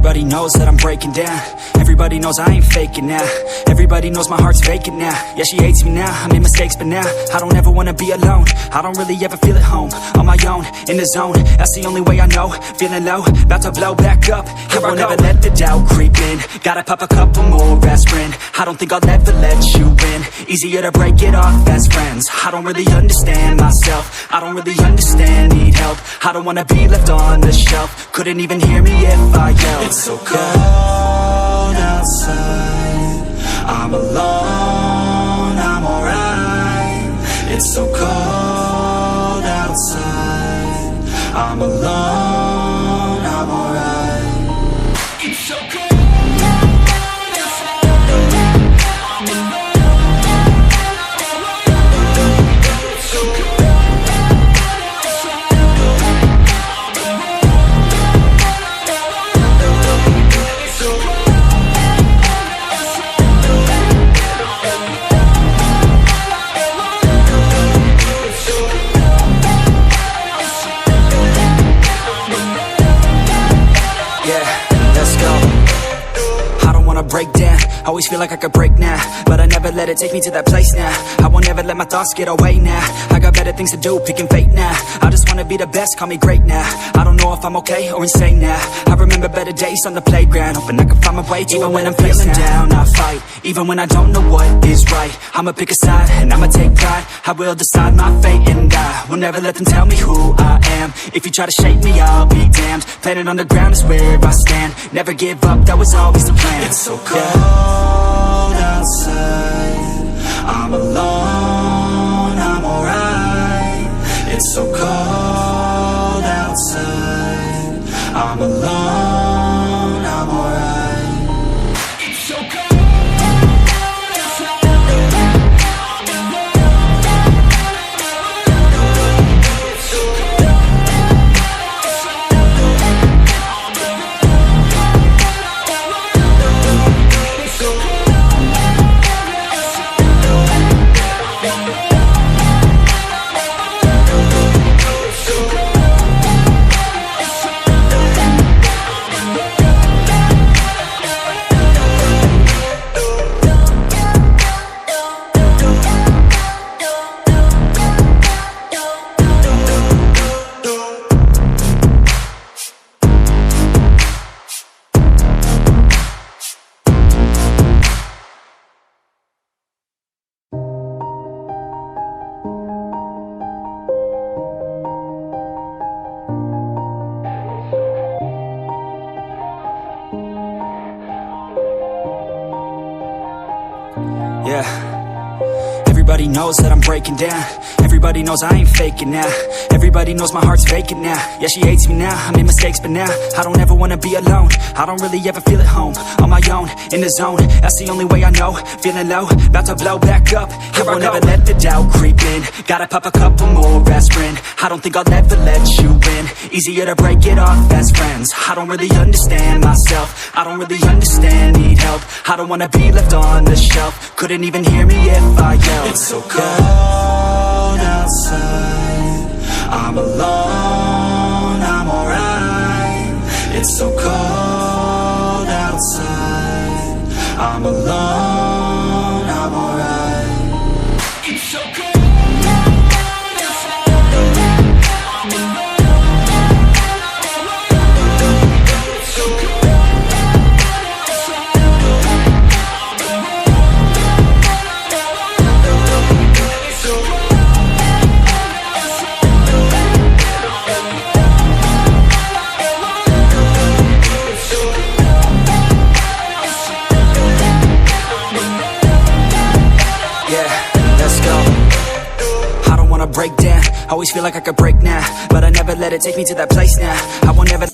Everybody knows that I'm breaking down. Everybody knows I ain't faking now. Everybody knows my heart's vacant now. Yeah, she hates me now, I made mistakes but now I don't ever wanna be alone. I don't really ever feel at home. On my own, in the zone, that's the only way I know. Feeling low, about to blow back up. Here I won't ever let the doubt creep in. Gotta pop a couple more aspirin. I don't think I'll ever let you in. Easier to break it off as friends. I don't really understand myself. I don't really understand, need help. I don't wanna be left on the shelf. Couldn't even hear me if I yelled. It's so cold outside, I'm alone, I'm alright. It's so cold outside, I'm alone, I'm alright. It's so cold. Break down, always feel like I could break now, but I never let it take me to that place now. I won't ever let my thoughts get away now. I got better things to do, picking fate now. I just wanna be the best, call me great now. I don't know if I'm okay or insane now. I remember better days on the playground, hoping I can find my way even when I'm feeling down. I fight, even when I don't know what is right. I'ma pick a side, and I'ma take pride. I will decide my fate, and I will never let them tell me who I am. If you try to shape me, I'll be damned. Planet on the ground is where I stand. Never give up, that was always the plan. It's so cold outside, I'm alone, I'm alright. It's so cold outside, I'm alone, I'm alright. It's so cold. Yeah, everybody knows that I'm breaking down. Everybody knows I ain't faking now. Everybody knows my heart's vacant now. Yeah, she hates me now, I made mistakes but now I don't ever wanna be alone. I don't really ever feel at home. On my own, in the zone, that's the only way I know. Feeling low, about to blow back up. Here I won't ever let the doubt creep in. Gotta pop a couple more aspirin. I don't think I'll ever let you in. Easier to break it off as friends. I don't really understand myself. I don't really understand, need help. I don't wanna be left on the shelf. Couldn't even hear me if I yelled. It's so cold outside, I'm alone, I'm alright. It's so cold outside, I'm alone, I'm alright. It's so cold. Break down, always feel like I could break now, but I never let it take me to that place now. I won't ever